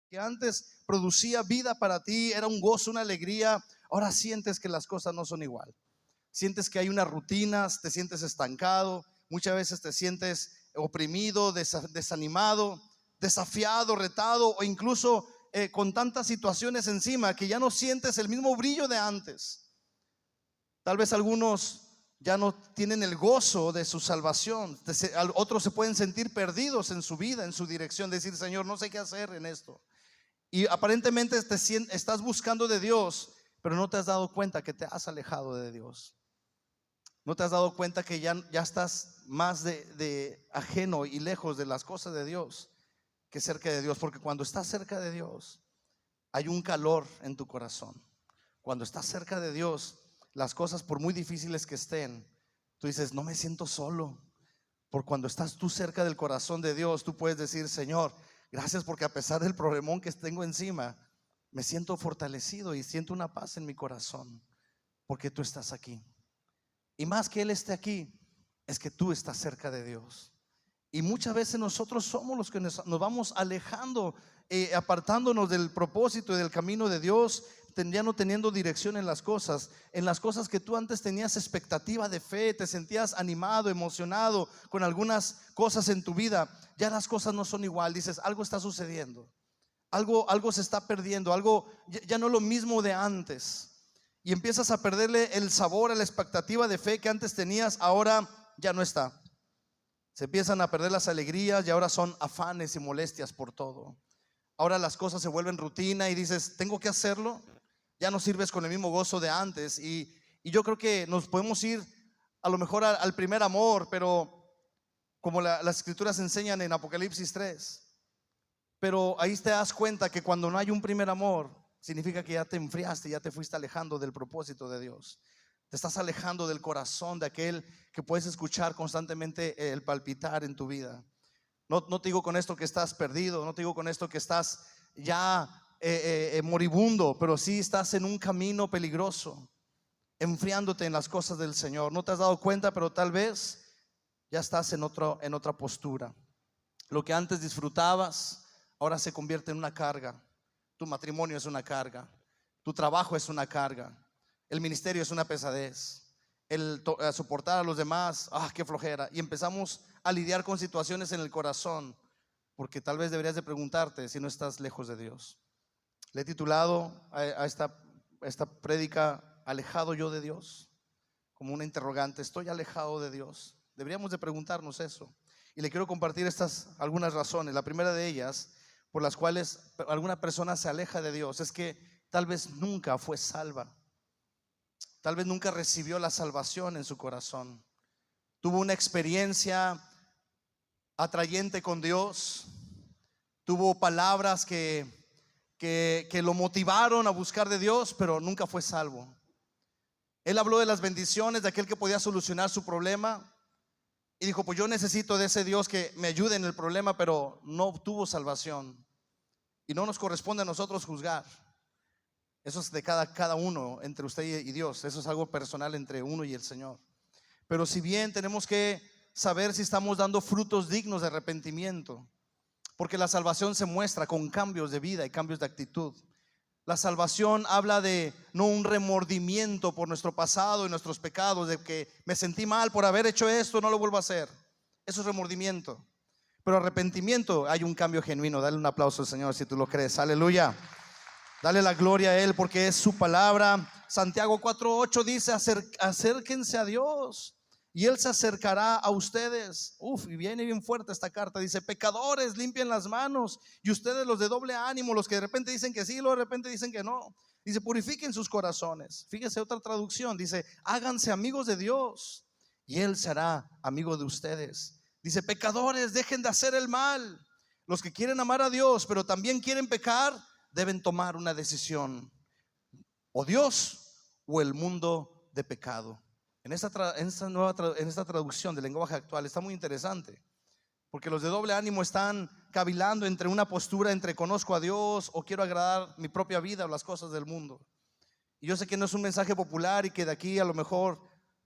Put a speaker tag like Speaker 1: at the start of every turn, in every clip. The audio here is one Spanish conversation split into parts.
Speaker 1: que antes producía vida para ti, era un gozo, una alegría, ahora sientes que las cosas no son igual. Sientes que hay unas rutinas, te sientes estancado, muchas veces te sientes oprimido, desanimado, desafiado, retado, o incluso con tantas situaciones encima que ya no sientes el mismo brillo de antes. Tal vez algunos ya no tienen el gozo de su salvación, otros se pueden sentir perdidos en su vida, en su dirección, decir: Señor, no sé qué hacer en esto. Y aparentemente estás buscando de Dios, pero no te has dado cuenta que te has alejado de Dios. No te has dado cuenta que ya estás más de ajeno y lejos de las cosas de Dios que cerca de Dios. Porque cuando estás cerca de Dios hay un calor en tu corazón. Cuando estás cerca de Dios, las cosas, por muy difíciles que estén, tú dices: no me siento solo. Por cuando estás tú cerca del corazón de Dios, tú puedes decir: Señor, gracias, porque a pesar del problemón que tengo encima, me siento fortalecido y siento una paz en mi corazón, porque tú estás aquí. Y más que Él esté aquí, es que tú estás cerca de Dios. Y muchas veces nosotros somos los que nos vamos alejando, apartándonos del propósito y del camino de Dios, ya no teniendo dirección en las cosas que tú antes tenías expectativa de fe, te sentías animado, emocionado con algunas cosas en tu vida. Ya las cosas no son igual, dices: algo está sucediendo, algo se está perdiendo, algo ya no es lo mismo de antes. Y empiezas a perderle el sabor a la expectativa de fe que antes tenías, ahora ya no está. Se empiezan a perder las alegrías y ahora son afanes y molestias por todo. Ahora las cosas se vuelven rutina y dices: tengo que hacerlo. Ya no sirves con el mismo gozo de antes. Y yo creo que nos podemos ir a lo mejor al primer amor, pero como las escrituras enseñan en Apocalipsis 3. Pero ahí te das cuenta que cuando no hay un primer amor, significa que ya te enfriaste, ya te fuiste alejando del propósito de Dios. Te estás alejando del corazón de aquel que puedes escuchar constantemente el palpitar en tu vida. No te digo con esto que estás perdido, no te digo con esto que estás ya moribundo, pero sí estás en un camino peligroso, enfriándote en las cosas del Señor. No te has dado cuenta, pero tal vez ya estás en otra postura. Lo que antes disfrutabas ahora se convierte en una carga. Tu matrimonio es una carga, tu trabajo es una carga, el ministerio es una pesadez, el soportar a los demás, qué flojera. Y empezamos a lidiar con situaciones en el corazón, porque tal vez deberías de preguntarte si no estás lejos de Dios. Le he titulado a esta prédica: ¿alejado yo de Dios? Como una interrogante. ¿Estoy alejado de Dios? Deberíamos de preguntarnos eso. Y le quiero compartir algunas razones. La primera de ellas por las cuales alguna persona se aleja de Dios es que tal vez nunca fue salva. Tal vez nunca recibió la salvación en su corazón. Tuvo una experiencia atrayente con Dios. Tuvo palabras que lo motivaron a buscar de Dios, pero nunca fue salvo. Él habló de las bendiciones de aquel que podía solucionar su problema y dijo: pues yo necesito de ese Dios que me ayude en el problema, pero no obtuvo salvación. Y no nos corresponde a nosotros juzgar. Eso es de cada uno, entre usted y Dios. Eso es algo personal entre uno y el Señor. Pero si bien tenemos que saber si estamos dando frutos dignos de arrepentimiento, porque la salvación se muestra con cambios de vida y cambios de actitud. La salvación habla de no un remordimiento por nuestro pasado y nuestros pecados, de que me sentí mal por haber hecho esto, no lo vuelvo a hacer. Eso es remordimiento. Pero arrepentimiento, hay un cambio genuino. Dale un aplauso al Señor si tú lo crees. Aleluya. Dale la gloria a Él porque es su palabra. Santiago 4:8 dice: acérquense a Dios y Él se acercará a ustedes. Y viene bien fuerte esta carta. Dice: pecadores, limpien las manos. Y ustedes, los de doble ánimo, los que de repente dicen que sí, luego de repente dicen que no. Dice: purifiquen sus corazones. Fíjese otra traducción. Dice: háganse amigos de Dios y Él será amigo de ustedes. Dice: pecadores, dejen de hacer el mal. Los que quieren amar a Dios pero también quieren pecar, deben tomar una decisión: o Dios o el mundo de pecado. En esta traducción del lenguaje actual está muy interesante, porque los de doble ánimo están cavilando entre una postura entre conozco a Dios o quiero agradar mi propia vida o las cosas del mundo. Y yo sé que no es un mensaje popular y que de aquí a lo mejor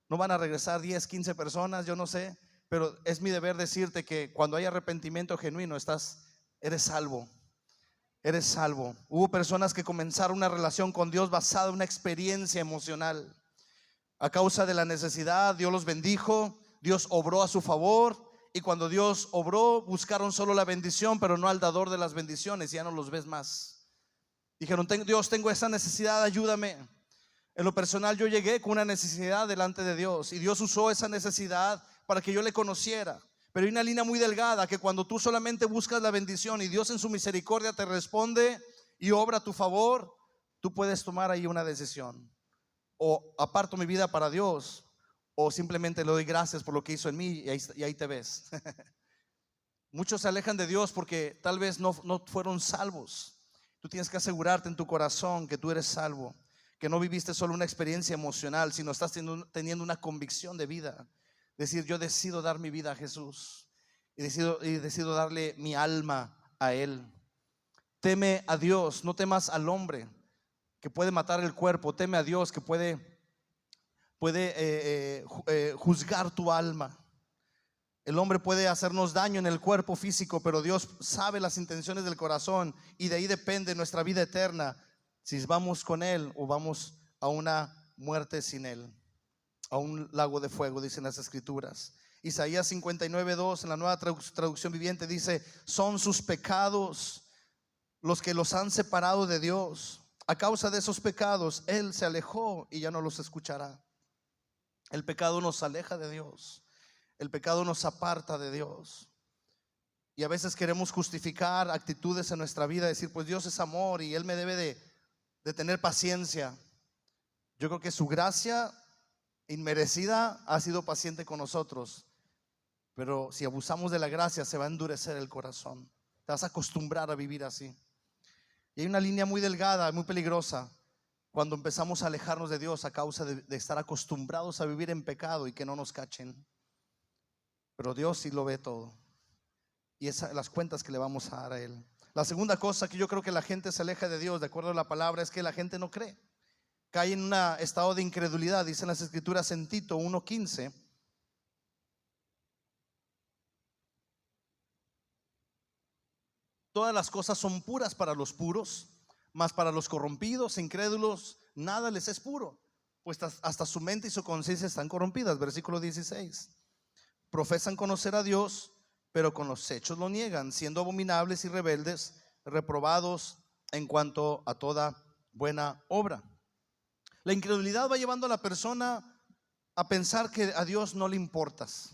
Speaker 1: no van a regresar 10, 15 personas, yo no sé, pero es mi deber decirte que cuando hay arrepentimiento genuino eres salvo. eres salvo. Hubo personas que comenzaron una relación con Dios basada en una experiencia emocional. A causa de la necesidad, Dios los bendijo, Dios obró a su favor, y cuando Dios obró, buscaron solo la bendición, pero no al dador de las bendiciones, y ya no los ves más. Dijeron: Dios, tengo esa necesidad, ayúdame. En lo personal, yo llegué con una necesidad delante de Dios, y Dios usó esa necesidad para que yo le conociera. Pero hay una línea muy delgada, que cuando tú solamente buscas la bendición y Dios en su misericordia te responde y obra a tu favor, tú puedes tomar ahí una decisión: o aparto mi vida para Dios, o simplemente le doy gracias por lo que hizo en mí, y ahí te ves. Muchos se alejan de Dios porque tal vez no fueron salvos. Tú tienes que asegurarte en tu corazón que tú eres salvo, que no viviste solo una experiencia emocional, sino estás teniendo una convicción de vida. Decir: yo decido dar mi vida a Jesús, y decido darle mi alma a Él. Teme a Dios, no temas al hombre que puede matar el cuerpo. Teme a Dios que puede juzgar tu alma. El hombre puede hacernos daño en el cuerpo físico, pero Dios sabe las intenciones del corazón, y de ahí depende nuestra vida eterna, si vamos con Él o vamos a una muerte sin Él, a un lago de fuego, dicen las escrituras. Isaías 59:2 en la Nueva Traducción Viviente dice: son sus pecados los que los han separado de Dios. A causa de esos pecados Él se alejó y ya no los escuchará. El pecado nos aleja de Dios, el pecado nos aparta de Dios. Y a veces queremos justificar actitudes en nuestra vida, decir: pues Dios es amor y Él me debe de tener paciencia. Yo creo que su gracia inmerecida ha sido paciente con nosotros, pero si abusamos de la gracia se va a endurecer el corazón, te vas a acostumbrar a vivir así. Y hay una línea muy delgada, muy peligrosa, cuando empezamos a alejarnos de Dios a causa de estar acostumbrados a vivir en pecado y que no nos cachen. Pero Dios sí lo ve todo, y las cuentas que le vamos a dar a Él. La segunda cosa que yo creo que la gente se aleja de Dios, de acuerdo a la palabra, es que la gente no cree. Cae en un estado de incredulidad. Dicen las escrituras en Tito 1:15: todas las cosas son puras para los puros, mas para los corrompidos e incrédulos nada les es puro, pues hasta su mente y su conciencia están corrompidas. Versículo 16: profesan conocer a Dios, pero con los hechos lo niegan, siendo abominables y rebeldes, reprobados en cuanto a toda buena obra. La incredulidad va llevando a la persona a pensar que a Dios no le importas,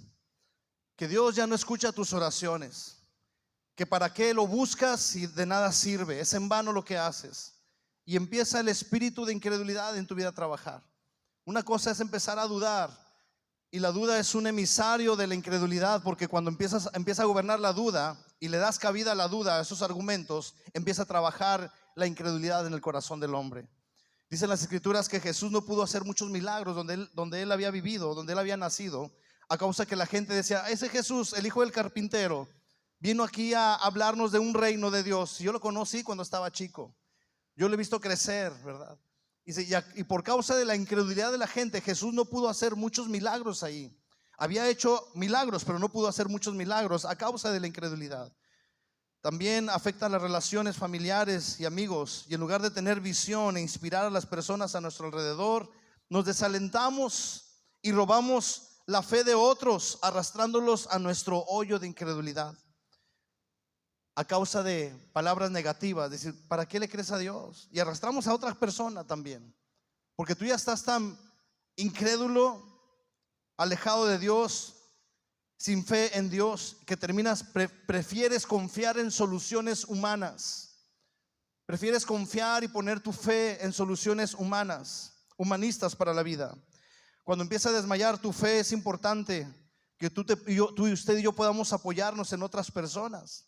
Speaker 1: que Dios ya no escucha tus oraciones, que para qué lo buscas si de nada sirve, es en vano lo que haces. Y empieza el espíritu de incredulidad en tu vida a trabajar. Una cosa es empezar a dudar, y la duda es un emisario de la incredulidad, porque cuando empieza a gobernar la duda y le das cabida a la duda, a esos argumentos, empieza a trabajar la incredulidad en el corazón del hombre. Dicen las escrituras que Jesús no pudo hacer muchos milagros donde él había vivido, donde él había nacido, a causa que la gente decía: ese Jesús, el hijo del carpintero, vino aquí a hablarnos de un reino de Dios. Yo lo conocí cuando estaba chico, yo lo he visto crecer, ¿verdad? Y por causa de la incredulidad de la gente, Jesús no pudo hacer muchos milagros ahí. Había hecho milagros, pero no pudo hacer muchos milagros a causa de la incredulidad. También afecta a las relaciones familiares y amigos, y en lugar de tener visión e inspirar a las personas a nuestro alrededor, nos desalentamos y robamos la fe de otros, arrastrándolos a nuestro hoyo de incredulidad a causa de palabras negativas. Decir: ¿para qué le crees a Dios? Y arrastramos a otra persona también, porque tú ya estás tan incrédulo, alejado de Dios, sin fe en Dios, que prefieres confiar en soluciones humanas. Prefieres confiar y poner tu fe en soluciones humanistas para la vida. Cuando empieza a desmayar tu fe, es importante que tú y usted y yo podamos apoyarnos en otras personas,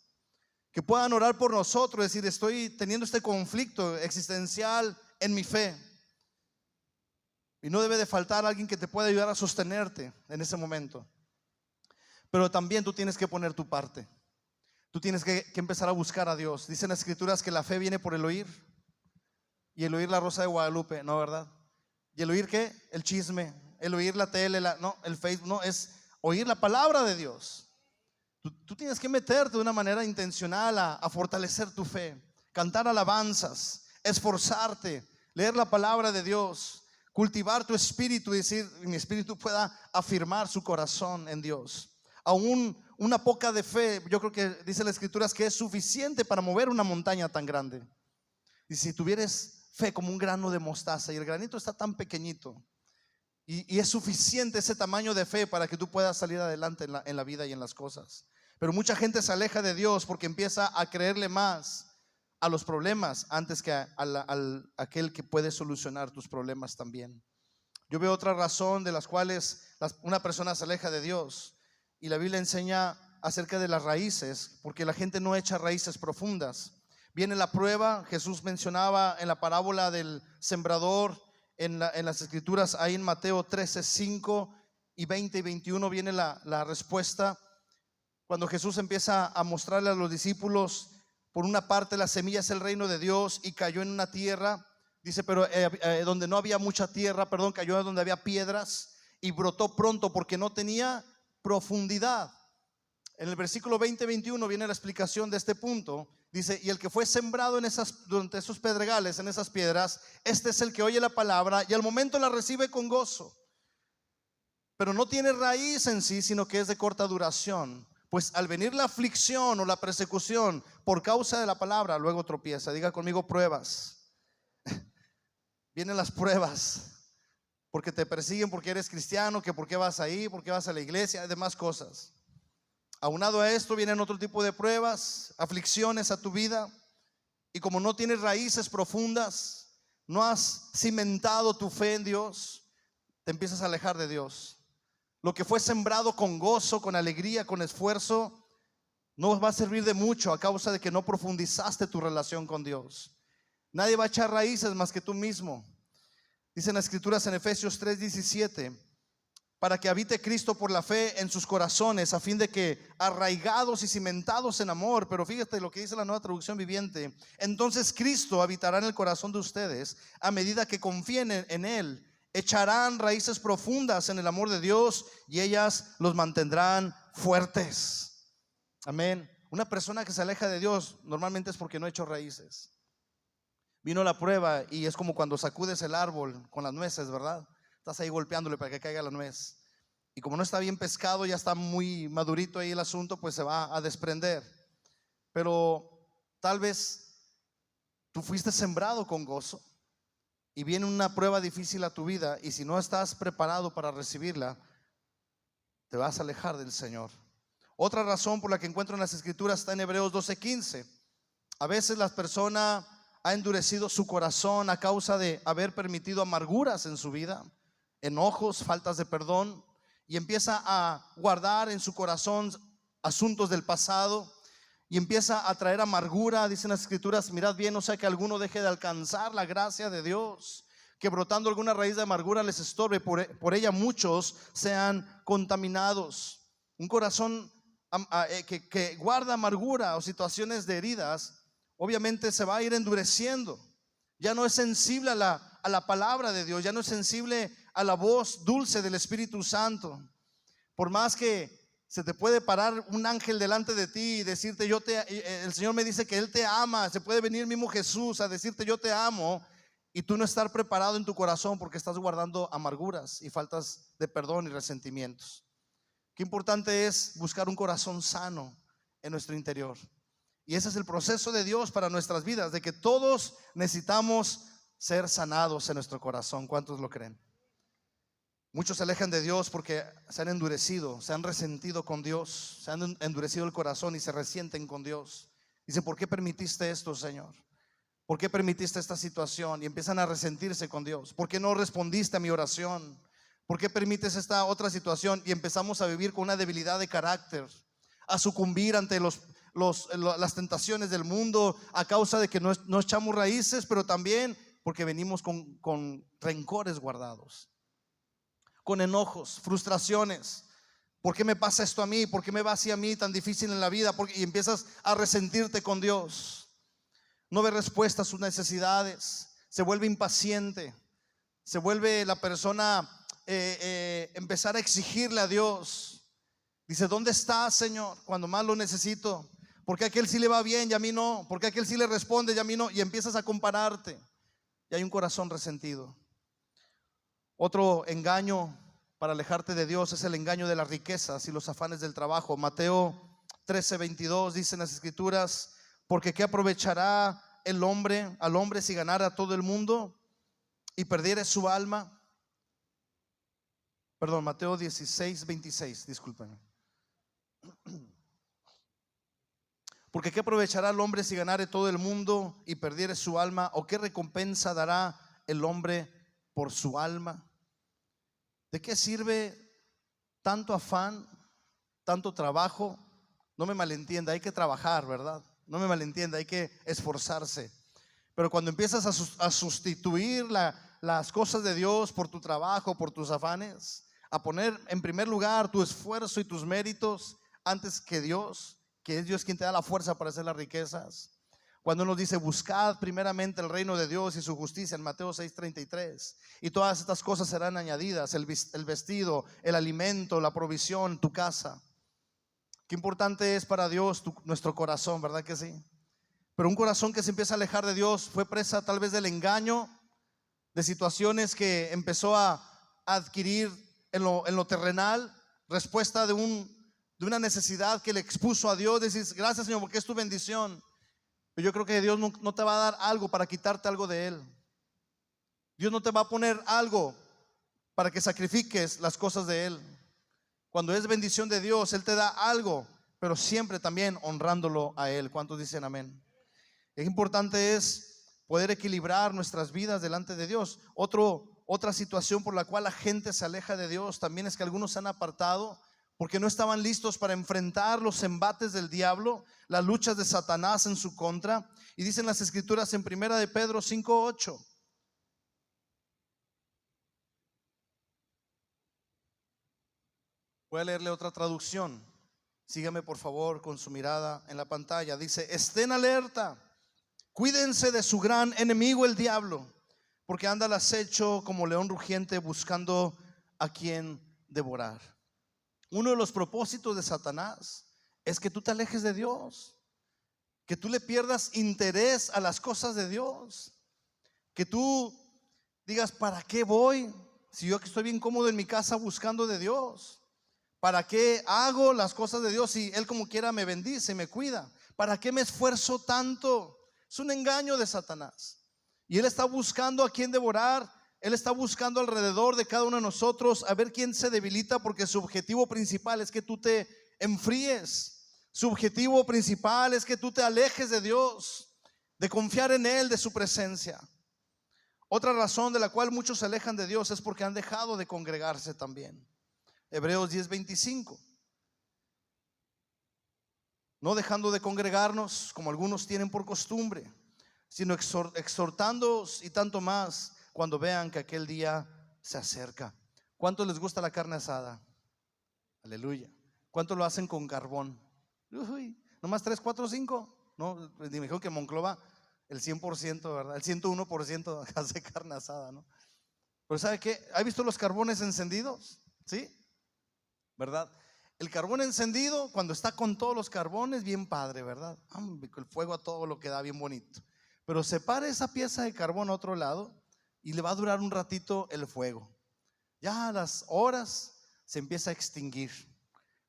Speaker 1: que puedan orar por nosotros, decir: estoy teniendo este conflicto existencial en mi fe. Y no debe de faltar alguien que te pueda ayudar a sostenerte en ese momento. Pero también tú tienes que poner tu parte. Tú tienes que empezar a buscar a Dios. Dicen las escrituras que la fe viene por el oír, y el oír la Rosa de Guadalupe, ¿no, verdad? ¿Y el oír qué? El chisme. El oír la tele, no, el Facebook. No, es oír la palabra de Dios. Tú tienes que meterte de una manera intencional a fortalecer tu fe. cantar alabanzas, esforzarte, leer la palabra de Dios, cultivar tu espíritu y decir, mi espíritu pueda afirmar su corazón en Dios. Aún una poca de fe, yo creo que dice la Escritura que es suficiente para mover una montaña tan grande. Y si tuvieres fe como un grano de mostaza y el granito está tan pequeñito y es suficiente ese tamaño de fe para que tú puedas salir adelante en la vida y en las cosas. Pero mucha gente se aleja de Dios porque empieza a creerle más a los problemas antes que a aquel que puede solucionar tus problemas también. Yo veo otra razón de las cuales una persona se aleja de Dios, y la Biblia enseña acerca de las raíces, porque la gente no echa raíces profundas. Viene la prueba. Jesús mencionaba en la parábola del sembrador en las escrituras, ahí en Mateo 13, 5 y 20 y 21 viene la respuesta. Cuando Jesús empieza a mostrarle a los discípulos, por una parte la semilla es el reino de Dios y cayó en una tierra, dice, pero donde no había mucha tierra, cayó donde había piedras y brotó pronto porque no tenía profundidad. En el versículo 20-21 viene la explicación de este punto. Dice, y el que fue sembrado durante esos pedregales, en esas piedras, este es el que oye la palabra y al momento la recibe con gozo, pero no tiene raíz en sí, sino que es de corta duración. Pues al venir la aflicción o la persecución por causa de la palabra, luego tropieza. Diga conmigo, pruebas. Vienen las pruebas, porque te persiguen porque eres cristiano, que por qué vas ahí, por qué vas a la iglesia, y demás cosas. Aunado a esto vienen otro tipo de pruebas, aflicciones a tu vida, y como no tienes raíces profundas, no has cimentado tu fe en Dios, te empiezas a alejar de Dios. Lo que fue sembrado con gozo, con alegría, con esfuerzo, no va a servir de mucho a causa de que no profundizaste tu relación con Dios. Nadie va a echar raíces más que tú mismo. Dicen las escrituras en Efesios 3:17, para que habite Cristo por la fe en sus corazones, a fin de que arraigados y cimentados en amor. Pero fíjate lo que dice la Nueva Traducción Viviente: entonces Cristo habitará en el corazón de ustedes a medida que confíen en Él. Echarán raíces profundas en el amor de Dios y ellas los mantendrán fuertes. Amén. Una persona que se aleja de Dios normalmente es porque no ha hecho raíces. Vino la prueba y es como cuando sacudes el árbol con las nueces, ¿verdad? Estás ahí golpeándole para que caiga la nuez, y como no está bien pescado, ya está muy madurito ahí el asunto, pues se va a desprender. Pero tal vez tú fuiste sembrado con gozo y viene una prueba difícil a tu vida, y si no estás preparado para recibirla, te vas a alejar del Señor. Otra razón por la que encuentro en las escrituras está en Hebreos 12:15. A veces la persona ha endurecido su corazón a causa de haber permitido amarguras en su vida, enojos, faltas de perdón, y empieza a guardar en su corazón asuntos del pasado y empieza a traer amargura. Dicen las escrituras, mirad bien, no sea que alguno deje de alcanzar la gracia de Dios, que brotando alguna raíz de amargura les estorbe, por ella muchos sean contaminados. Un corazón que guarda amargura o situaciones de heridas, obviamente se va a ir endureciendo. Ya no es sensible a la palabra de Dios, ya no es sensible a la voz dulce del Espíritu Santo. Por más que se te puede parar un ángel delante de ti y decirte el Señor me dice que Él te ama, se puede venir mismo Jesús a decirte yo te amo, y tú no estar preparado en tu corazón porque estás guardando amarguras y faltas de perdón y resentimientos. Qué importante es buscar un corazón sano en nuestro interior. Y ese es el proceso de Dios para nuestras vidas, de que todos necesitamos ser sanados en nuestro corazón. ¿Cuántos lo creen? Muchos se alejan de Dios porque se han endurecido, se han resentido con Dios, se han endurecido el corazón y se resienten con Dios. Dicen, ¿por qué permitiste esto, Señor? ¿Por qué permitiste esta situación? Y empiezan a resentirse con Dios. ¿Por qué no respondiste a mi oración? ¿Por qué permites esta otra situación? Y empezamos a vivir con una debilidad de carácter, a sucumbir ante las tentaciones del mundo a causa de que no echamos raíces, pero también porque venimos con rencores guardados, con enojos, frustraciones. ¿Por qué me pasa esto a mí? ¿Por qué me va así a mí tan difícil en la vida? Y empiezas a resentirte con Dios. No ve respuesta a sus necesidades, se vuelve impaciente, se vuelve la persona empezar a exigirle a Dios. Dice, ¿dónde estás, Señor, cuando más lo necesito? ¿Por qué a aquel sí le va bien y a mí no? ¿Por qué a aquel sí le responde y a mí no? Y empiezas a compararte y hay un corazón resentido. Otro engaño para alejarte de Dios es el engaño de las riquezas y los afanes del trabajo. Mateo 13:22 dice en las escrituras: porque ¿qué aprovechará el hombre al hombre si ganara todo el mundo y perdiere su alma? Perdón, Mateo 16:26, discúlpenme. Porque ¿qué aprovechará el hombre si ganare todo el mundo y perdiere su alma? ¿O qué recompensa dará el hombre por su alma? ¿De qué sirve tanto afán, tanto trabajo? No me malentienda, hay que trabajar, ¿verdad? No me malentienda, hay que esforzarse. Pero cuando empiezas a sustituir las cosas de Dios por tu trabajo, por tus afanes, a poner en primer lugar tu esfuerzo y tus méritos antes que Dios, que es Dios quien te da la fuerza para hacer las riquezas. Cuando nos dice: buscad primeramente el reino de Dios y su justicia, en Mateo 6:33, y todas estas cosas serán añadidas: el vestido, el alimento, la provisión, tu casa. Qué importante es para Dios nuestro corazón, ¿verdad que sí? Pero un corazón que se empieza a alejar de Dios fue presa tal vez del engaño, de situaciones que empezó a adquirir en lo terrenal, respuesta de una necesidad que le expuso a Dios. Decís: gracias, Señor, porque es tu bendición. Pero yo creo que Dios no te va a dar algo para quitarte algo de Él. Dios no te va a poner algo para que sacrifiques las cosas de Él. Cuando es bendición de Dios, Él te da algo, pero siempre también honrándolo a Él. ¿Cuántos dicen amén? Es importante es poder equilibrar nuestras vidas delante de Dios. Otra situación por la cual la gente se aleja de Dios también es que algunos se han apartado porque no estaban listos para enfrentar los embates del diablo, las luchas de Satanás en su contra. Y dicen las escrituras en primera de Pedro 5:8. Voy a leerle otra traducción. Sígame por favor con su mirada en la pantalla. Dice: estén alerta, cuídense de su gran enemigo el diablo, porque anda al acecho como león rugiente buscando a quien devorar. Uno de los propósitos de Satanás es que tú te alejes de Dios, que tú le pierdas interés a las cosas de Dios, que tú digas: ¿para qué voy? Si yo que estoy bien cómodo en mi casa buscando de Dios. ¿Para qué hago las cosas de Dios si Él como quiera me bendice y me cuida? ¿Para qué me esfuerzo tanto? Es un engaño de Satanás. Y Él está buscando a quien devorar. Él está buscando alrededor de cada uno de nosotros a ver quién se debilita, porque su objetivo principal es que tú te enfríes. Su objetivo principal es que tú te alejes de Dios, de confiar en Él, de su presencia. Otra razón de la cual muchos se alejan de Dios es porque han dejado de congregarse también. Hebreos 10:25. No dejando de congregarnos como algunos tienen por costumbre, sino exhortándoos, y tanto más cuando vean que aquel día se acerca. ¿Cuánto les gusta la carne asada? Aleluya. ¿Cuánto lo hacen con carbón? Uy, nomás 3, 4, 5. No, me dijeron que Monclova el 100%, ¿verdad? El 101% hace carne asada, ¿no? Pero ¿sabe qué? ¿Ha visto los carbones encendidos? ¿Sí? ¿Verdad? El carbón encendido, cuando está con todos los carbones, bien padre, ¿verdad? El fuego a todo lo que da, bien bonito. Pero separa esa pieza de carbón a otro lado y le va a durar un ratito el fuego. Ya a las horas se empieza a extinguir.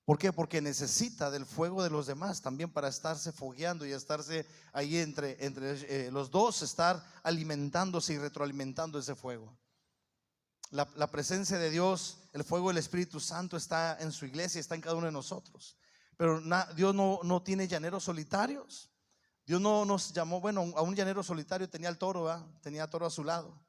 Speaker 1: ¿Por qué? Porque necesita del fuego de los demás también para estarse fogueando y estarse ahí entre los dos, estar alimentándose y retroalimentando ese fuego. La presencia de Dios, el fuego del Espíritu Santo está en su iglesia, está en cada uno de nosotros. Pero Dios no tiene llaneros solitarios. Dios no nos llamó, bueno, a un llanero solitario tenía el toro, ¿verdad? Tenía toro a su lado.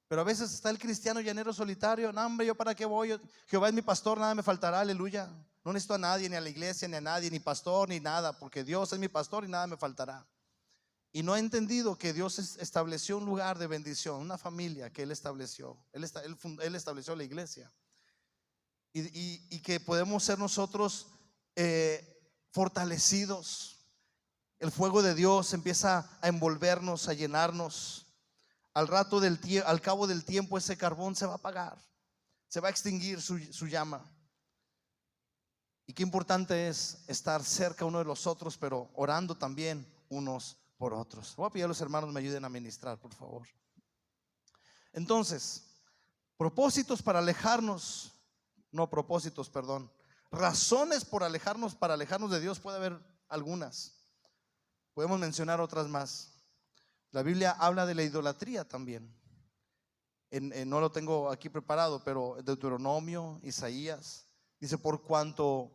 Speaker 1: Pero a veces está el cristiano llanero solitario. No, hombre, ¿yo para qué voy? Jehová es mi pastor, nada me faltará, aleluya. No necesito a nadie, ni a la iglesia, ni a nadie, ni pastor, ni nada, porque Dios es mi pastor y nada me faltará. Y no ha entendido que Dios estableció un lugar de bendición, una familia que Él estableció. Él estableció la iglesia. Y que podemos ser nosotros fortalecidos. El fuego de Dios empieza a envolvernos, a llenarnos. Al cabo del tiempo ese carbón se va a apagar, se va a extinguir su llama. Y qué importante es estar cerca uno de los otros, pero orando también unos por otros. Voy a pedir a los hermanos me ayuden a ministrar, por favor. Entonces, propósitos para alejarnos, no propósitos, perdón. Razones por alejarnos, para alejarnos de Dios, puede haber algunas. Podemos mencionar otras más. La Biblia habla de la idolatría también. No lo tengo aquí preparado, pero Deuteronomio, Isaías, dice: por cuanto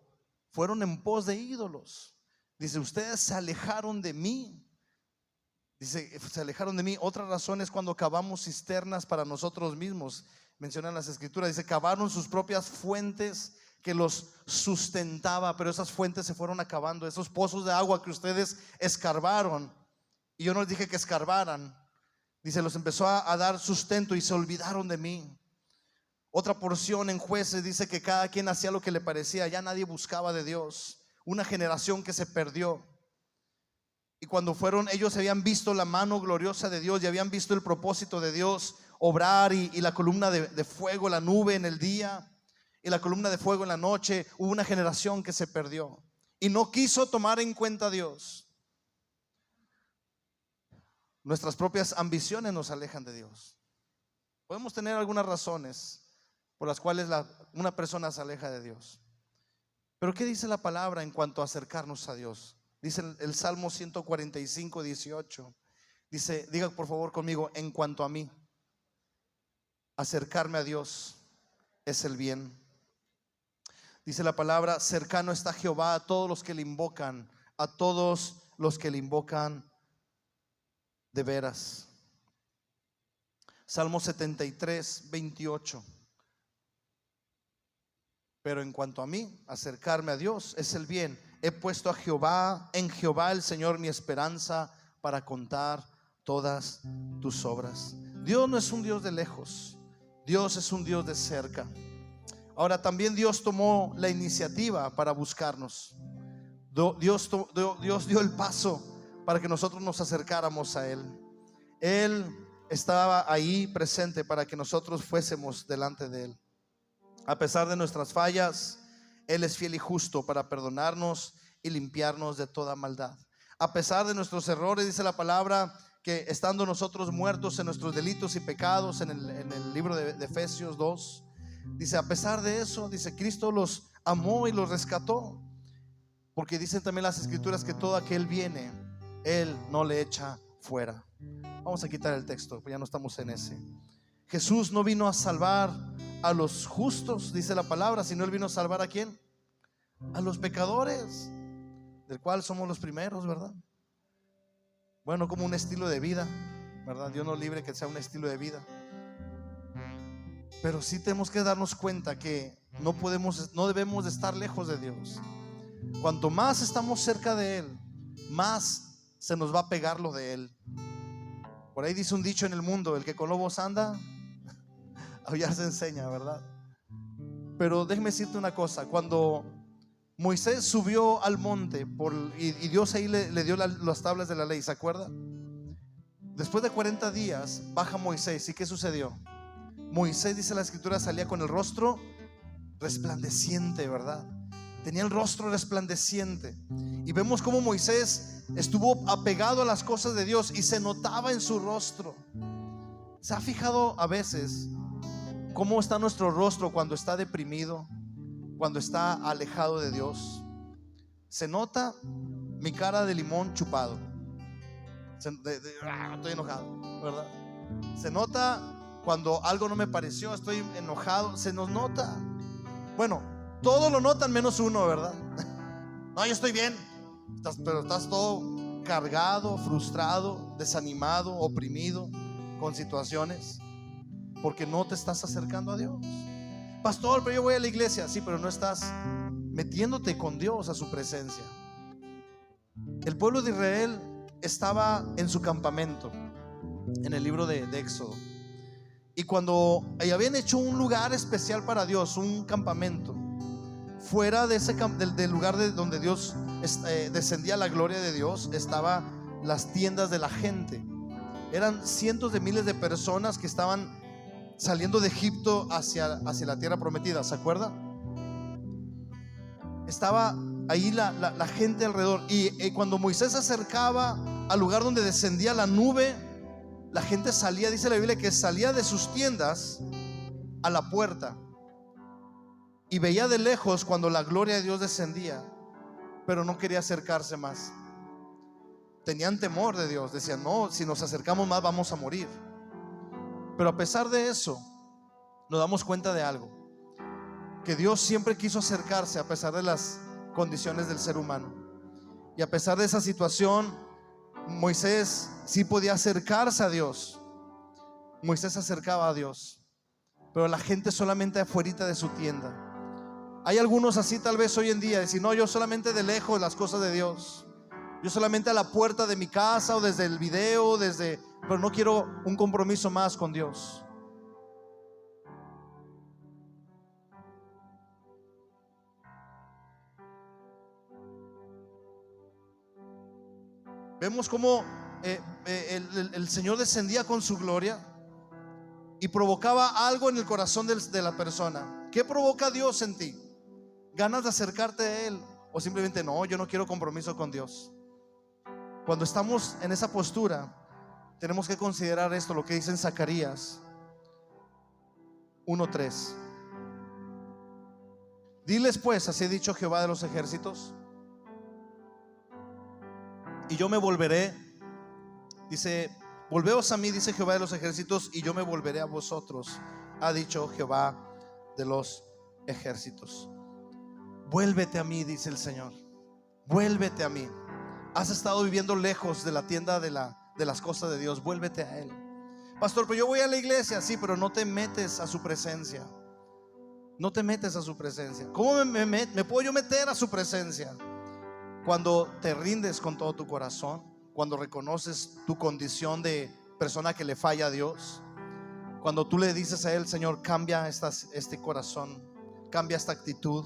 Speaker 1: fueron en pos de ídolos, dice, ustedes se alejaron de mí. Dice, se alejaron de mí. Otra razón es cuando cavamos cisternas para nosotros mismos. Mencionan las escrituras, dice, cavaron sus propias fuentes que los sustentaba, pero esas fuentes se fueron acabando. Esos pozos de agua que ustedes escarbaron, y yo no les dije que escarbaran, dice, los empezó a dar sustento y se olvidaron de mí. Otra porción en Jueces dice que cada quien hacía lo que le parecía, ya nadie buscaba de Dios. Una generación que se perdió. Y cuando fueron, ellos habían visto la mano gloriosa de Dios y habían visto el propósito de Dios obrar, y la columna de fuego, la nube en el día y la columna de fuego en la noche. Hubo una generación que se perdió y no quiso tomar en cuenta a Dios. Nuestras propias ambiciones nos alejan de Dios. Podemos tener algunas razones por las cuales una persona se aleja de Dios, pero ¿qué dice la palabra en cuanto a acercarnos a Dios? Dice el Salmo 145, 18. Dice, diga por favor conmigo: en cuanto a mí, acercarme a Dios es el bien. Dice la palabra: cercano está Jehová a todos los que le invocan, a todos los que le invocan de veras. Salmo 73, 28. Pero en cuanto a mí, acercarme a Dios es el bien. He puesto a Jehová, en Jehová el Señor, mi esperanza, para contar todas tus obras. Dios no es un Dios de lejos, Dios es un Dios de cerca. Ahora también Dios tomó la iniciativa para buscarnos. Dios dio el paso para que nosotros nos acercáramos a Él. Él estaba ahí presente para que nosotros fuésemos delante de Él. A pesar de nuestras fallas, Él es fiel y justo para perdonarnos y limpiarnos de toda maldad. A pesar de nuestros errores, dice la palabra que estando nosotros muertos en nuestros delitos y pecados, en el libro de Efesios 2, dice, a pesar de eso, dice, Cristo los amó y los rescató. Porque dicen también las escrituras que todo aquel viene, Él no le echa fuera. Vamos a quitar el texto, ya no estamos en ese. Jesús no vino a salvar a los justos, dice la palabra, sino Él vino a salvar ¿a quién? A los pecadores, del cual somos los primeros, ¿verdad? Bueno, como un estilo de vida, ¿verdad? Dios nos libre que sea un estilo de vida. Pero sí tenemos que darnos cuenta que no debemos de estar lejos de Dios. Cuanto más estamos cerca de Él, más se nos va a pegar lo de Él. Por ahí dice un dicho en el mundo: el que con lobos anda, aullar se enseña, ¿verdad? Pero déjeme decirte una cosa. Cuando Moisés subió al monte y Dios ahí le dio las tablas de la ley, ¿se acuerda? Después de 40 días baja Moisés. ¿Y qué sucedió? Moisés, dice la escritura, salía con el rostro resplandeciente, ¿verdad? Tenía el rostro resplandeciente. Y vemos cómo Moisés estuvo apegado a las cosas de Dios y se notaba en su rostro. ¿Se ha fijado a veces cómo está nuestro rostro cuando está deprimido, cuando está alejado de Dios? Se nota mi cara de limón chupado. Estoy enojado, ¿verdad? Se nota cuando algo no me pareció, estoy enojado. Se nos nota. Bueno, todos lo notan menos uno, ¿verdad? No, yo estoy bien. Pero estás todo cargado, frustrado, desanimado, oprimido con situaciones, porque no te estás acercando a Dios. Pastor, pero yo voy a la iglesia. Sí, pero no estás metiéndote con Dios a su presencia. El pueblo de Israel estaba en su campamento en el libro de Éxodo. Y cuando habían hecho un lugar especial para Dios, un campamento, fuera de del lugar donde Dios descendía la gloria de Dios, estaban las tiendas de la gente. Eran cientos de miles de personas que estaban saliendo de Egipto hacia la tierra prometida. ¿Se acuerda? estaba ahí la gente alrededor. Y cuando Moisés se acercaba al lugar donde descendía la nube, la gente salía, dice la Biblia, que salía de sus tiendas a la puerta y veía de lejos cuando la gloria de Dios descendía, pero no quería acercarse más. Tenían temor de Dios, decían: no, si nos acercamos más vamos a morir. Pero a pesar de eso, nos damos cuenta de algo, que Dios siempre quiso acercarse a pesar de las condiciones del ser humano. Y a pesar de esa situación, Moisés sí podía acercarse a Dios. Moisés se acercaba a Dios, pero la gente solamente afuerita de su tienda. Hay algunos así tal vez hoy en día, decir: no, yo solamente de lejos las cosas de Dios, yo solamente a la puerta de mi casa o desde el video, pero no quiero un compromiso más con Dios. Vemos cómo el Señor descendía con su gloria y provocaba algo en el corazón de la persona. ¿Qué provoca Dios en ti? ¿Ganas de acercarte a Él? O simplemente: no, yo no quiero compromiso con Dios. Cuando estamos en esa postura, tenemos que considerar esto, lo que dice en Zacarías 1:3. Diles pues: así ha dicho Jehová de los ejércitos, y yo me volveré. Dice: volveos a mí, dice Jehová de los ejércitos, y yo me volveré a vosotros, ha dicho Jehová de los ejércitos. Vuélvete a mí, dice el Señor. Vuélvete a mí. Has estado viviendo lejos de la tienda de las cosas de Dios. Vuélvete a Él. Pastor, pero yo voy a la iglesia. Sí, pero no te metes a su presencia. No te metes a su presencia. ¿Cómo me puedo yo meter a su presencia? Cuando te rindes con todo tu corazón, cuando reconoces tu condición de persona que le falla a Dios, cuando tú le dices a Él: Señor, cambia este corazón, cambia esta actitud.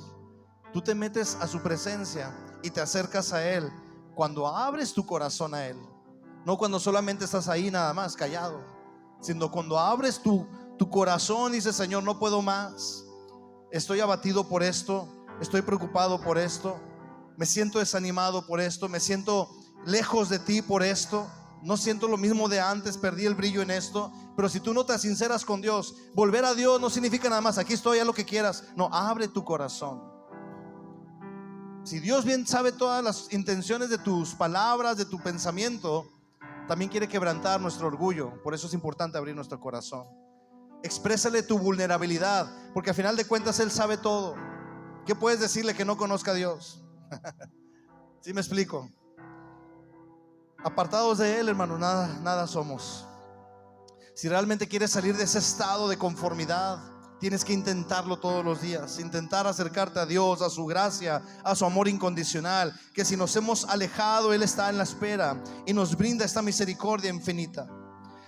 Speaker 1: Tú te metes a su presencia y te acercas a Él cuando abres tu corazón a Él. No cuando solamente estás ahí nada más callado, sino cuando abres tu corazón y dices: Señor, no puedo más, estoy abatido por esto, estoy preocupado por esto, me siento desanimado por esto, me siento lejos de ti por esto, no siento lo mismo de antes, perdí el brillo en esto. Pero si tú no te sinceras con Dios, volver a Dios no significa nada más: aquí estoy, haz lo que quieras. No, abre tu corazón. Si Dios bien sabe todas las intenciones de tus palabras, de tu pensamiento, también quiere quebrantar nuestro orgullo. Por eso es importante abrir nuestro corazón. Exprésale tu vulnerabilidad, porque al final de cuentas Él sabe todo. ¿Qué puedes decirle que no conozca a Dios? ¿Sí me explico? Apartados de Él, hermano, nada somos. Si realmente quieres salir de ese estado de conformidad, tienes que intentarlo todos los días. Intentar acercarte a Dios, a su gracia, a su amor incondicional, que si nos hemos alejado, Él está en la espera y nos brinda esta misericordia infinita.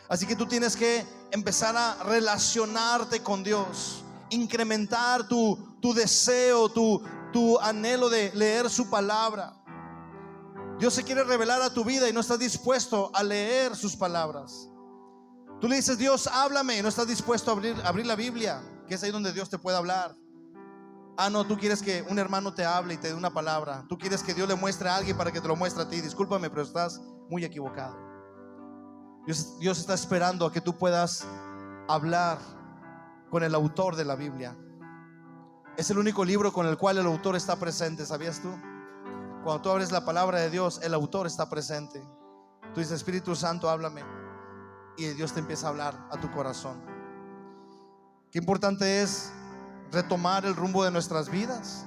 Speaker 1: Así que tú tienes que empezar a relacionarte con Dios, incrementar tu deseo, tu anhelo de leer su palabra. Dios se quiere revelar a tu vida y no estás dispuesto a leer sus palabras. Tú le dices: Dios, háblame, y no estás dispuesto a abrir la Biblia, que es ahí donde Dios te puede hablar. No, tú quieres que un hermano te hable y te dé una palabra. Tú quieres que Dios le muestre a alguien para que te lo muestre a ti. Discúlpame, pero estás muy equivocado. Dios está esperando a que tú puedas hablar con el autor de la Biblia. Es el único libro con el cual el autor está presente, ¿sabías tú? Cuando tú abres la palabra de Dios, el autor está presente. Tú dices: Espíritu Santo, háblame. Y Dios te empieza a hablar a tu corazón. Qué importante es retomar el rumbo de nuestras vidas,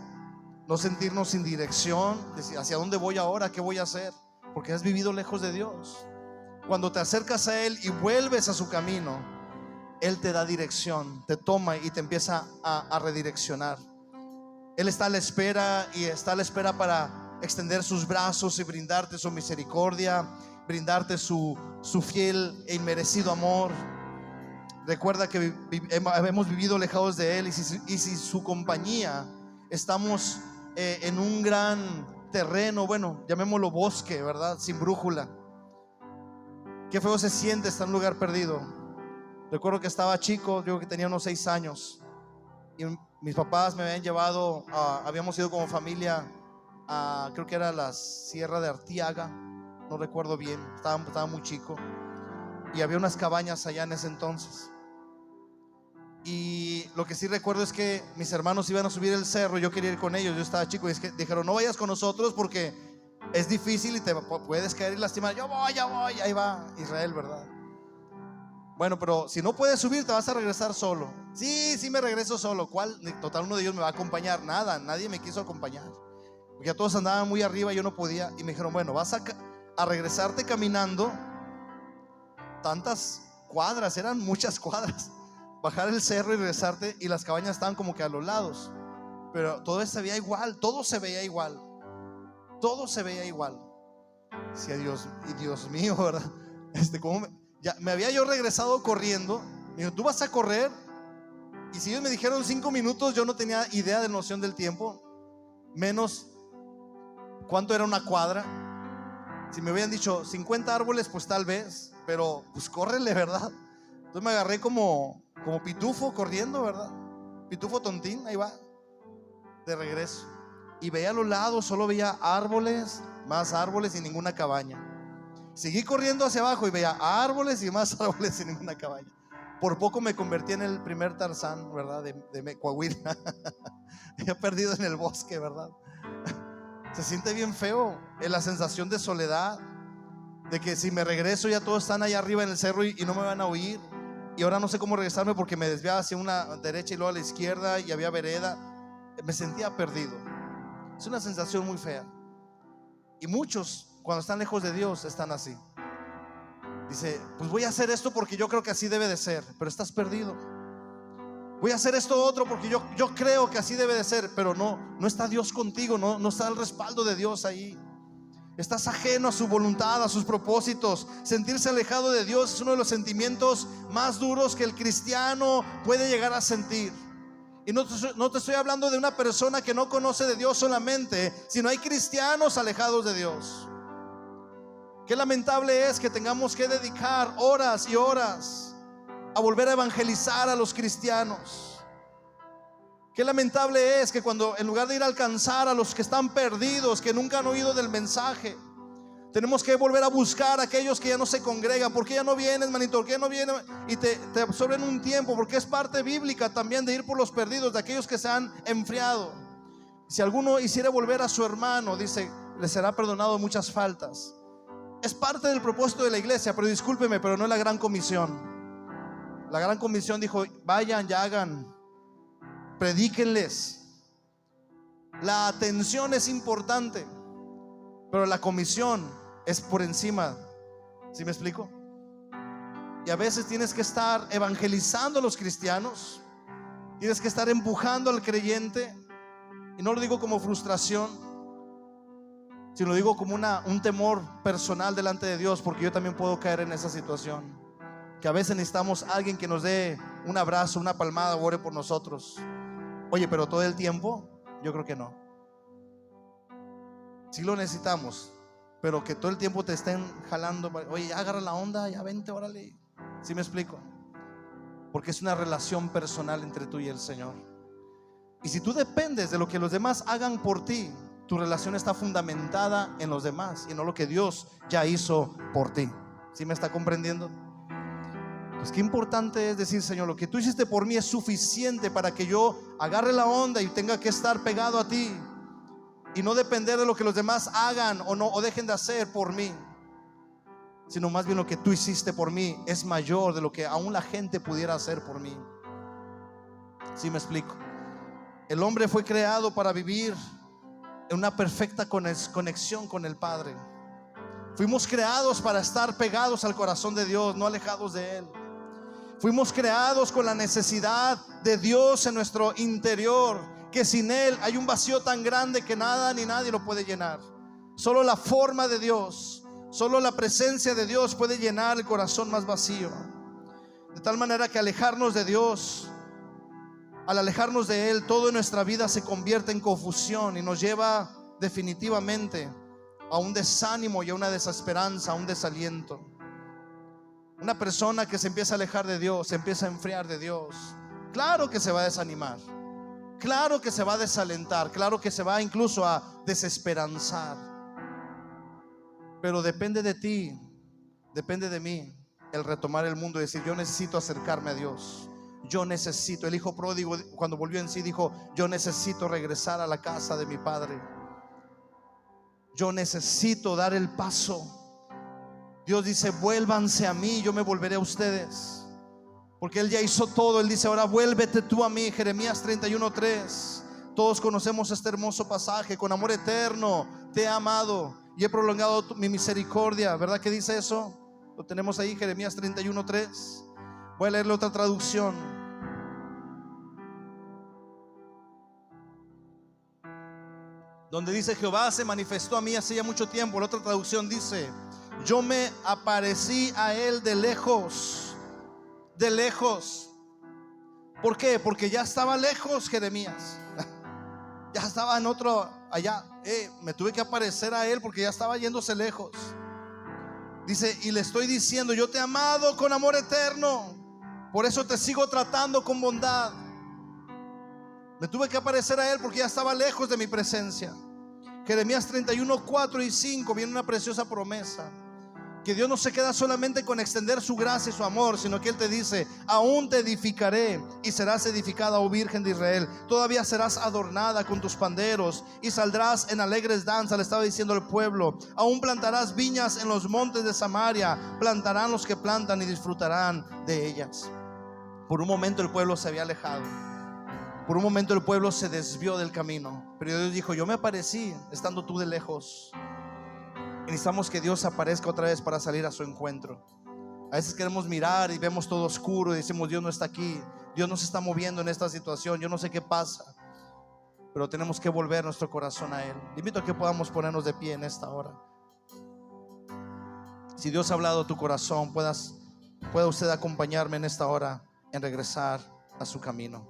Speaker 1: no sentirnos sin dirección, decir: ¿hacia dónde voy ahora? ¿Qué voy a hacer? Porque has vivido lejos de Dios. Cuando te acercas a Él y vuelves a su camino, Él te da dirección, te toma y te empieza a redireccionar. Él está a la espera, y está a la espera para extender sus brazos y brindarte su misericordia, brindarte su fiel e inmerecido amor. Recuerda que hemos vivido alejados de Él, y si su compañía estamos en un gran terreno, bueno, llamémoslo bosque, ¿verdad? Sin brújula. Qué feo se siente estar en un lugar perdido. Recuerdo que estaba chico, yo que tenía unos 6 años, y Mis papás me habían llevado, habíamos ido como familia a, creo que era la Sierra de Artiaga, no recuerdo bien, estaba muy chico, y había unas cabañas allá en ese entonces. Y lo que sí recuerdo es que mis hermanos iban a subir el cerro, yo quería ir con ellos, yo estaba chico, y es que dijeron: no vayas con nosotros porque es difícil y te puedes caer y lastimar. Yo voy, ahí va Israel, ¿verdad? Bueno, pero si no puedes subir, te vas a regresar solo. Sí, me regreso solo. ¿Cuál? Total, uno de ellos me va a acompañar. Nadie me quiso acompañar, porque ya todos andaban muy arriba y yo no podía. Y me dijeron: bueno, vas a regresarte caminando tantas cuadras, eran muchas cuadras, bajar el cerro y regresarte. Y las cabañas estaban como que a los lados, pero todo se veía igual, todo se veía igual. Todo se veía igual. Sí, Dios mío, ¿verdad? ¿Cómo ya me había yo regresado corriendo? Me dijo: ¿tú vas a correr? Y si ellos me dijeron 5 minutos, yo no tenía idea de noción del tiempo, menos cuánto era una cuadra. Si me hubieran dicho 50 árboles, pues tal vez, pero pues córrele, ¿verdad? Entonces me agarré como pitufo corriendo, ¿verdad? Pitufo tontín, ahí va, de regreso. Y veía a los lados, solo veía árboles, más árboles y ninguna cabaña. Seguí corriendo hacia abajo y veía árboles y más árboles y ninguna cabaña. Por poco me convertí en el primer Tarzán, ¿verdad? De Coahuila. He perdido en el bosque, ¿verdad? Se siente bien feo, la sensación de soledad, de que si me regreso ya todos están allá arriba en el cerro y no me van a oír. Y ahora no sé cómo regresarme porque me desviaba hacia una derecha y luego a la izquierda y había vereda. Me sentía perdido. Es una sensación muy fea. Y muchos, cuando están lejos de Dios, están así. Dice: pues voy a hacer esto porque yo creo que así debe de ser, pero estás perdido. Voy a hacer esto otro porque yo creo que así debe de ser, pero no está Dios contigo, no está el respaldo de Dios ahí. Estás ajeno a su voluntad, a sus propósitos. Sentirse alejado de Dios es uno de los sentimientos más duros que el cristiano puede llegar a sentir. Y no te estoy hablando de una persona que no conoce de Dios solamente, sino hay cristianos alejados de Dios. Qué lamentable es que tengamos que dedicar horas y horas a volver a evangelizar a los cristianos. Qué lamentable es que cuando, en lugar de ir a alcanzar a los que están perdidos, que nunca han oído del mensaje, tenemos que volver a buscar a aquellos que ya no se congregan. ¿Por qué ya no vienes, manito? ¿Por qué no vienes? Y te absorben un tiempo, porque es parte bíblica también de ir por los perdidos, de aquellos que se han enfriado. Si alguno hiciera volver a su hermano, dice, le será perdonado muchas faltas. Es parte del propósito de la iglesia, pero discúlpeme, pero no es la gran comisión. La gran comisión dijo: vayan y hagan, predíquenles. La atención es importante, pero la comisión es por encima. ¿Sí me explico? Y a veces tienes que estar evangelizando a los cristianos, tienes que estar empujando al creyente. Y no lo digo como frustración, sino lo digo como un temor personal delante de Dios, porque yo también puedo caer en esa situación, que a veces necesitamos a alguien que nos dé un abrazo, una palmada, ore por nosotros. Oye, pero todo el tiempo, yo creo que no. Sí lo necesitamos, pero que todo el tiempo te estén jalando. Oye, ya agarra la onda, ya vente, órale. ¿Sí me explico? Porque es una relación personal entre tú y el Señor. Y si tú dependes de lo que los demás hagan por ti, tu relación está fundamentada en los demás y no lo que Dios ya hizo por ti. ¿Sí me está comprendiendo? Pues qué importante es decir: Señor, lo que tú hiciste por mí es suficiente para que yo agarre la onda y tenga que estar pegado a ti y no depender de lo que los demás hagan o dejen de hacer por mí, sino más bien lo que tú hiciste por mí es mayor de lo que aún la gente pudiera hacer por mí. ¿Sí me explico? El hombre fue creado para vivir en una perfecta conexión con el Padre. Fuimos creados para estar pegados al corazón de Dios, no alejados de Él. Fuimos creados con la necesidad de Dios en nuestro interior, que sin Él hay un vacío tan grande que nada ni nadie lo puede llenar. Solo la forma de Dios, solo la presencia de Dios puede llenar el corazón más vacío. De tal manera que alejarnos de Dios, al alejarnos de Él, todo en nuestra vida se convierte en confusión y nos lleva definitivamente a un desánimo y a una desesperanza, a un desaliento. Una persona que se empieza a alejar de Dios, se empieza a enfriar de Dios, claro que se va a desanimar, Claro que se va a desalentar, claro que se va incluso a desesperanzar, pero depende de ti, depende de mí el retomar el mundo y decir: yo necesito acercarme a Dios. Yo necesito. El hijo pródigo, cuando volvió en sí, dijo: yo necesito regresar a la casa de mi padre. Yo necesito dar el paso. Dios dice: vuélvanse a mí, yo me volveré a ustedes. Porque Él ya hizo todo. Él dice: ahora vuélvete tú a mí. Jeremías 31:3. Todos conocemos este hermoso pasaje: con amor eterno te he amado y he prolongado mi misericordia. ¿Verdad que dice eso? Lo tenemos ahí, Jeremías 31:3. Voy a leerle otra traducción. Donde dice: Jehová se manifestó a mí hace ya mucho tiempo. La otra traducción dice: yo me aparecí a él de lejos. De lejos. ¿Por qué? Porque ya estaba lejos Jeremías. Ya estaba en otro allá. Me tuve que aparecer a él porque ya estaba yéndose lejos. Dice: y le estoy diciendo: yo te he amado con amor eterno, por eso te sigo tratando con bondad. Me tuve que aparecer a él porque ya estaba lejos de mi presencia. Jeremías 31:4 y 5 viene una preciosa promesa: que Dios no se queda solamente con extender su gracia y su amor, sino que Él te dice: aún te edificaré y serás edificada, oh Virgen de Israel. Todavía serás adornada con tus panderos y saldrás en alegres danzas. Le estaba diciendo al pueblo: aún plantarás viñas en los montes de Samaria. Plantarán los que plantan y disfrutarán de ellas. Por un momento el pueblo se había alejado. Por un momento el pueblo se desvió del camino, pero Dios dijo: yo me aparecí estando tú de lejos. Necesitamos que Dios aparezca otra vez para salir a su encuentro. A veces queremos mirar y vemos todo oscuro y decimos: Dios no está aquí, Dios no se está moviendo en esta situación, yo no sé qué pasa. Pero tenemos que volver nuestro corazón a Él. Le invito a que podamos ponernos de pie en esta hora. Si Dios ha hablado a tu corazón, pueda usted acompañarme en esta hora en regresar a su camino.